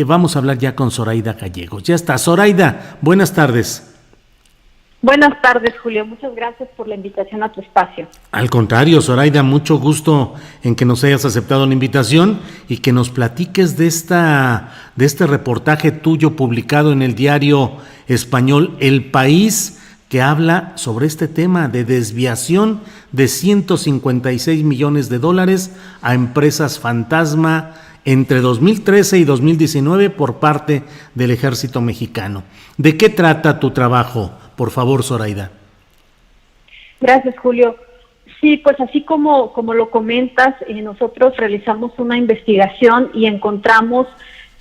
vamos a hablar ya con Zoraida Gallegos. Ya está, Zoraida, buenas tardes. Buenas tardes, Julio. Muchas gracias por la invitación a tu espacio. Al contrario, Zoraida, mucho gusto en que nos hayas aceptado la invitación y que nos platiques de este reportaje tuyo publicado en el diario español El País, que habla sobre este tema de desviación de 156 millones de dólares a empresas fantasma entre 2013 y 2019 por parte del Ejército Mexicano. ¿De qué trata tu trabajo? Por favor, Zoraida. Gracias, Julio. Sí, pues así como lo comentas, nosotros realizamos una investigación y encontramos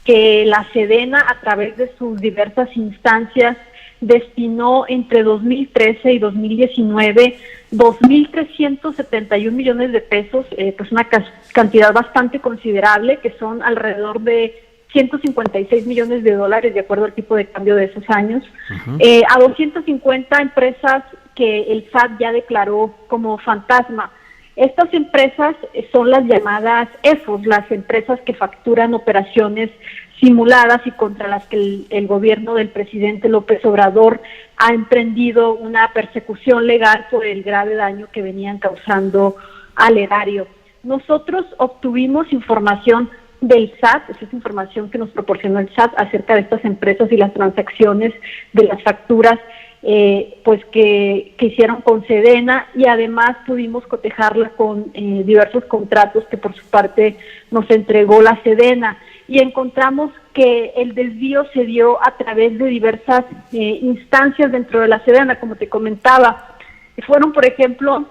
que la Sedena, a través de sus diversas instancias, destinó entre 2013 y 2019 2.371 millones de pesos, pues una cantidad bastante considerable, que son alrededor de 156 millones de dólares, de acuerdo al tipo de cambio de esos años, a 250 empresas que el SAT ya declaró como fantasma. Estas empresas son las llamadas EFOS, las empresas que facturan operaciones simuladas y contra las que el gobierno del presidente López Obrador ha emprendido una persecución legal por el grave daño que venían causando al erario. Nosotros obtuvimos información del SAT, esa es información que nos proporcionó el SAT acerca de estas empresas y las transacciones de las facturas pues que hicieron con Sedena, y además pudimos cotejarla con diversos contratos que por su parte nos entregó la Sedena, y encontramos que el desvío se dio a través de diversas instancias dentro de la Sedena, como te comentaba. Fueron, por ejemplo,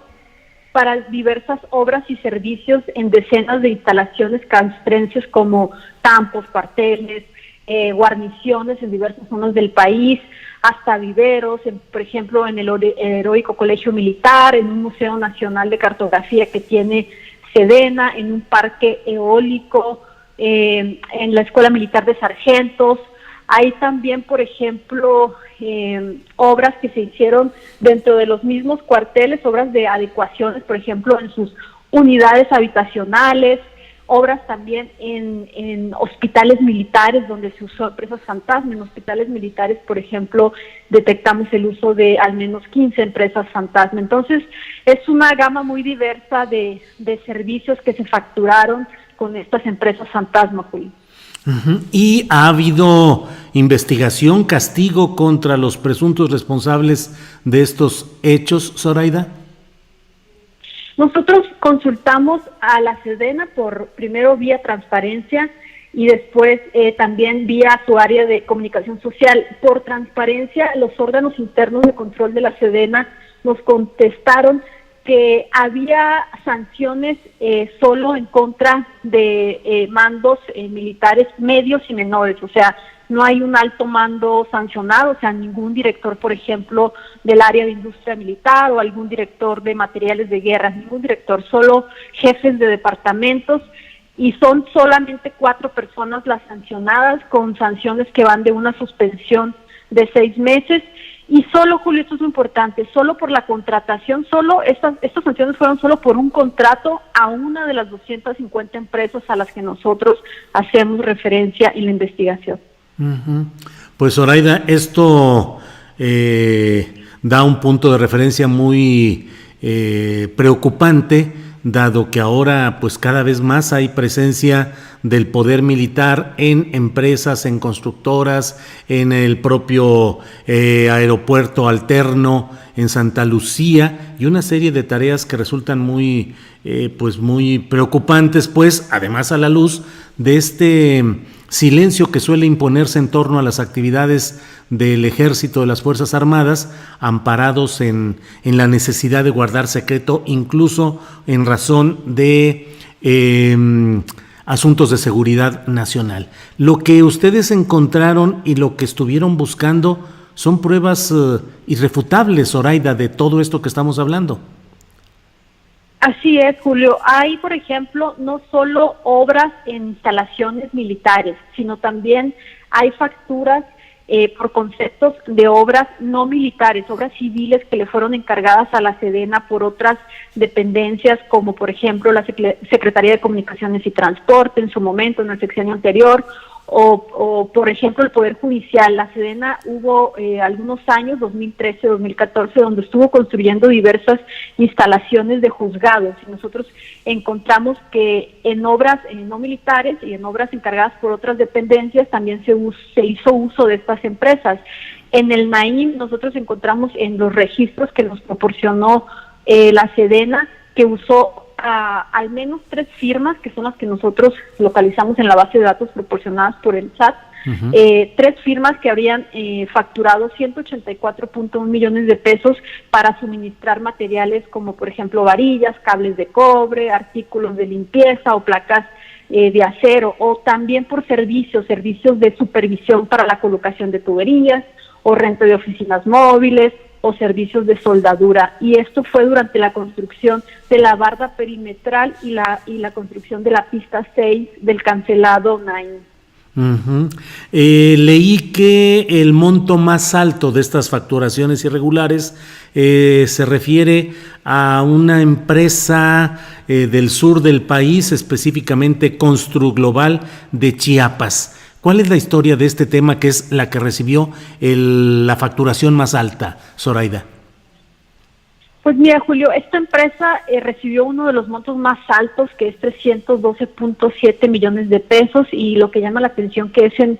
para diversas obras y servicios en decenas de instalaciones castrenses como campos, cuarteles, guarniciones en diversas zonas del país, hasta viveros, por ejemplo, en el Heroico Colegio Militar, en un Museo Nacional de Cartografía que tiene Sedena, en un parque eólico, en la Escuela Militar de Sargentos. Hay también, por ejemplo, obras que se hicieron dentro de los mismos cuarteles, obras de adecuaciones, por ejemplo, en sus unidades habitacionales, obras también en hospitales militares donde se usó empresas fantasma. En hospitales militares, por ejemplo, detectamos el uso de al menos 15 empresas fantasma. Entonces, es una gama muy diversa de servicios que se facturaron con estas empresas fantasma, Julio. ¿Y ha habido investigación, castigo contra los presuntos responsables de estos hechos, Zoraida? Nosotros consultamos a la Sedena primero vía transparencia y después también vía su área de comunicación social. Por transparencia, los órganos internos de control de la Sedena nos contestaron que había sanciones solo en contra de mandos militares medios y menores, o sea, no hay un alto mando sancionado, o sea, ningún director, por ejemplo, del área de industria militar o algún director de materiales de guerra, ningún director, solo jefes de departamentos, y son solamente 4 personas las sancionadas, con sanciones que van de una suspensión de 6 meses, y solo, Julio, esto es muy importante, solo por la contratación, estas sanciones fueron solo por un contrato a una de las 250 empresas a las que nosotros hacemos referencia en la investigación. Pues, Zoraida, esto da un punto de referencia muy preocupante, dado que ahora pues cada vez más hay presencia del poder militar en empresas, en constructoras, en el propio aeropuerto alterno en Santa Lucía, y una serie de tareas que resultan muy preocupantes, pues además a la luz de este silencio que suele imponerse en torno a las actividades del Ejército, de las Fuerzas Armadas, amparados en la necesidad de guardar secreto, incluso en razón de asuntos de seguridad nacional. Lo que ustedes encontraron y lo que estuvieron buscando son pruebas irrefutables, Zoraida, de todo esto que estamos hablando. Así es, Julio. Hay, por ejemplo, no solo obras en instalaciones militares, sino también hay facturas por conceptos de obras no militares, obras civiles que le fueron encargadas a la Sedena por otras dependencias, como por ejemplo la Secretaría de Comunicaciones y Transporte en su momento, en el sexenio anterior, o por ejemplo el Poder Judicial. La Sedena hubo algunos años, 2013, 2014, donde estuvo construyendo diversas instalaciones de juzgados, y nosotros encontramos que en obras no militares y en obras encargadas por otras dependencias también se hizo uso de estas empresas. En el Naim nosotros encontramos en los registros que nos proporcionó la Sedena que usó al menos 3 firmas, que son las que nosotros localizamos en la base de datos proporcionadas por el SAT, 3 firmas que habrían facturado 184.1 millones de pesos para suministrar materiales como por ejemplo varillas, cables de cobre, artículos de limpieza o placas de acero, o también por servicios de supervisión para la colocación de tuberías, o renta de oficinas móviles, o servicios de soldadura. Y esto fue durante la construcción de la barda perimetral y la construcción de la pista 6 del cancelado Naim. Leí que el monto más alto de estas facturaciones irregulares se refiere a una empresa del sur del país, específicamente Construglobal de Chiapas. ¿Cuál es la historia de este tema, que es la que recibió la facturación más alta, Zoraida? Pues mira, Julio, esta empresa recibió uno de los montos más altos, que es 312.7 millones de pesos, y lo que llama la atención que es en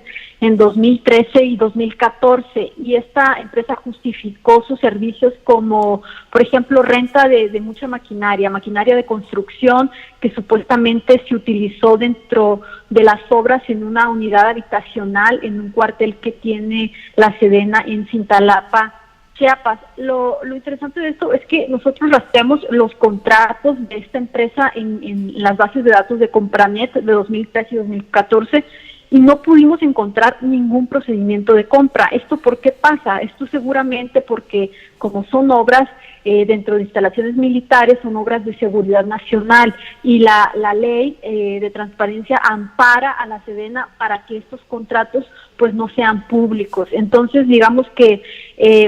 2013 y 2014, y esta empresa justificó sus servicios como, por ejemplo, renta de mucha maquinaria de construcción que supuestamente se utilizó dentro de las obras en una unidad habitacional, en un cuartel que tiene la Sedena en Cintalapa, Chiapas. Lo interesante de esto es que nosotros rastreamos los contratos de esta empresa en las bases de datos de Compranet de 2013 y 2014, y no pudimos encontrar ningún procedimiento de compra. ¿Esto por qué pasa? Esto seguramente porque como son obras dentro de instalaciones militares, son obras de seguridad nacional, y la ley de transparencia ampara a la Sedena para que estos contratos pues no sean públicos. Entonces digamos que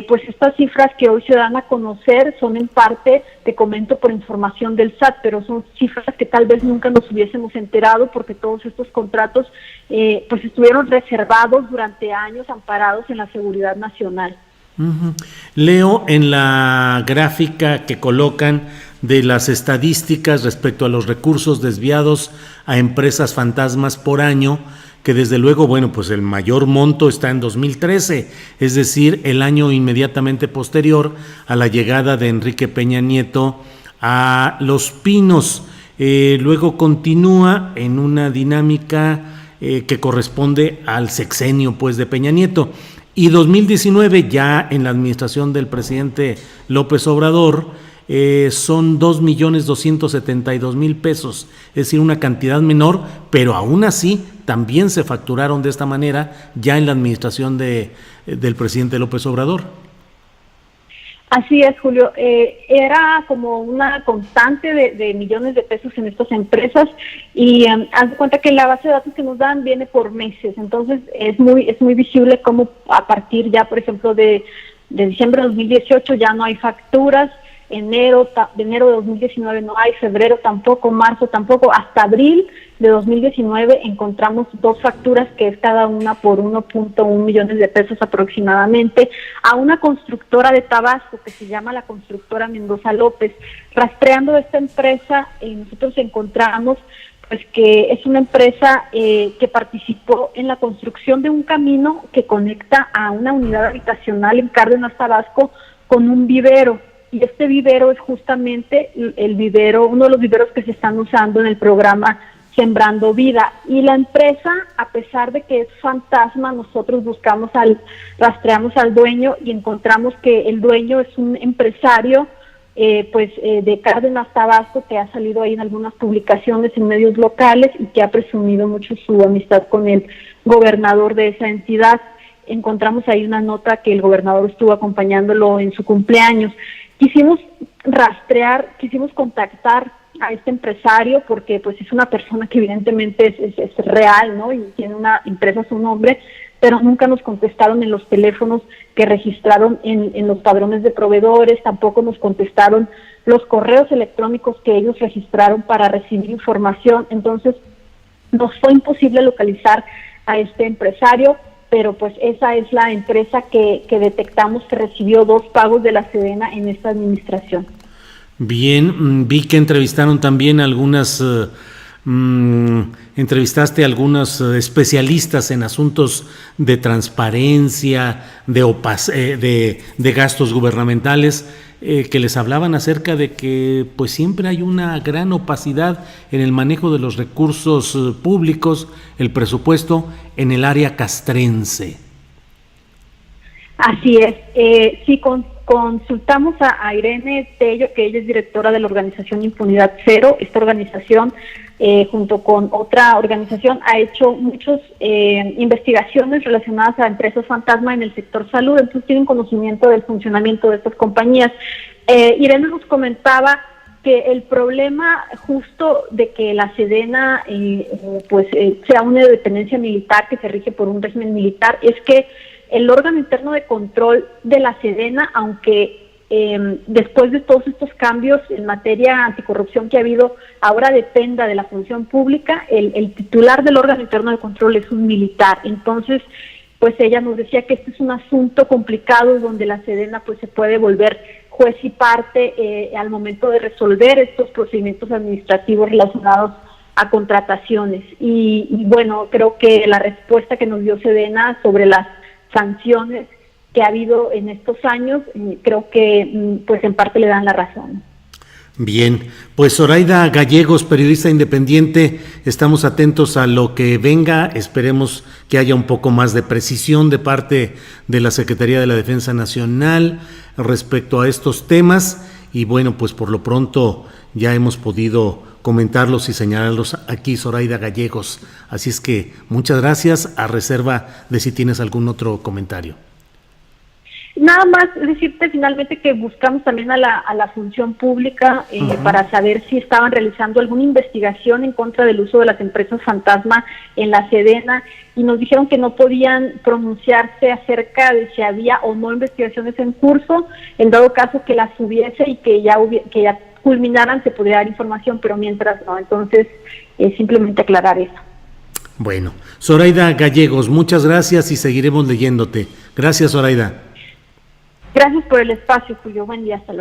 pues estas cifras que hoy se dan a conocer son en parte, te comento, por información del SAT, pero son cifras que tal vez nunca nos hubiésemos enterado, porque todos estos contratos pues estuvieron reservados durante años, amparados en la seguridad nacional. Leo en la gráfica que colocan de las estadísticas respecto a los recursos desviados a empresas fantasmas por año, que desde luego, bueno, pues el mayor monto está en 2013, es decir, el año inmediatamente posterior a la llegada de Enrique Peña Nieto a Los Pinos. Luego continúa en una dinámica que corresponde al sexenio, pues, de Peña Nieto. Y 2019, ya en la administración del presidente López Obrador, son 2.272.000 pesos, es decir, una cantidad menor, pero aún así también se facturaron de esta manera ya en la administración del presidente López Obrador. Así es, Julio. Era como una constante de millones de pesos en estas empresas, y haz de cuenta que la base de datos que nos dan viene por meses. Entonces es muy visible cómo a partir ya, por ejemplo, de diciembre de 2018 ya no hay facturas, de enero de 2019 no hay, febrero tampoco, marzo tampoco, hasta abril de 2019 encontramos 2 facturas, que es cada una por 1.1 millones de pesos aproximadamente, a una constructora de Tabasco que se llama la constructora Mendoza López. Rastreando esta empresa, nosotros encontramos pues que es una empresa que participó en la construcción de un camino que conecta a una unidad habitacional en Cárdenas, Tabasco, con un vivero. Y este vivero es justamente el vivero, uno de los viveros que se están usando en el programa Sembrando Vida. Y la empresa, a pesar de que es fantasma, nosotros rastreamos al dueño y encontramos que el dueño es un empresario de Cárdenas, Tabasco, que ha salido ahí en algunas publicaciones en medios locales y que ha presumido mucho su amistad con el gobernador de esa entidad. Encontramos ahí una nota que el gobernador estuvo acompañándolo en su cumpleaños. Quisimos contactar a este empresario porque pues es una persona que evidentemente es real, ¿no? Y tiene una empresa a su nombre, pero nunca nos contestaron en los teléfonos que registraron en los padrones de proveedores, tampoco nos contestaron los correos electrónicos que ellos registraron para recibir información. Entonces nos fue imposible localizar a este empresario, pero pues esa es la empresa que detectamos que recibió 2 pagos de la Sedena en esta administración. Bien, vi que entrevistaron también entrevistaste a algunos especialistas en asuntos de transparencia, de gastos gubernamentales, que les hablaban acerca de que pues siempre hay una gran opacidad en el manejo de los recursos públicos, el presupuesto en el área castrense. Así es, sí, consultamos a Irene Tello, que ella es directora de la organización Impunidad Cero. Esta organización, junto con otra organización, ha hecho muchas investigaciones relacionadas a empresas fantasma en el sector salud, entonces tienen conocimiento del funcionamiento de estas compañías. Irene nos comentaba que el problema justo de que la Sedena sea una dependencia militar que se rige por un régimen militar es que el órgano interno de control de la Sedena, aunque después de todos estos cambios en materia anticorrupción que ha habido, ahora dependa de la función pública, el titular del órgano interno de control es un militar. Entonces, pues ella nos decía que este es un asunto complicado donde la Sedena pues se puede volver juez y parte al momento de resolver estos procedimientos administrativos relacionados a contrataciones. Y bueno, creo que la respuesta que nos dio Sedena sobre las sanciones que ha habido en estos años, creo que pues en parte le dan la razón. Bien, pues Zoraida Gallegos, periodista independiente, estamos atentos a lo que venga, esperemos que haya un poco más de precisión de parte de la Secretaría de la Defensa Nacional respecto a estos temas y bueno, pues por lo pronto ya hemos podido comentarlos y señalarlos aquí, Zoraida Gallegos, así es que muchas gracias, a reserva de si tienes algún otro comentario. Nada más decirte finalmente que buscamos también a la función pública para saber si estaban realizando alguna investigación en contra del uso de las empresas fantasma en la Sedena y nos dijeron que no podían pronunciarse acerca de si había o no investigaciones en curso, en dado caso que las hubiese y que ya culminaran se podría dar información, pero mientras no, entonces simplemente aclarar eso. Bueno, Zoraida Gallegos, muchas gracias y seguiremos leyéndote. Gracias, Zoraida. Gracias por el espacio, Julio. Buen día, hasta luego.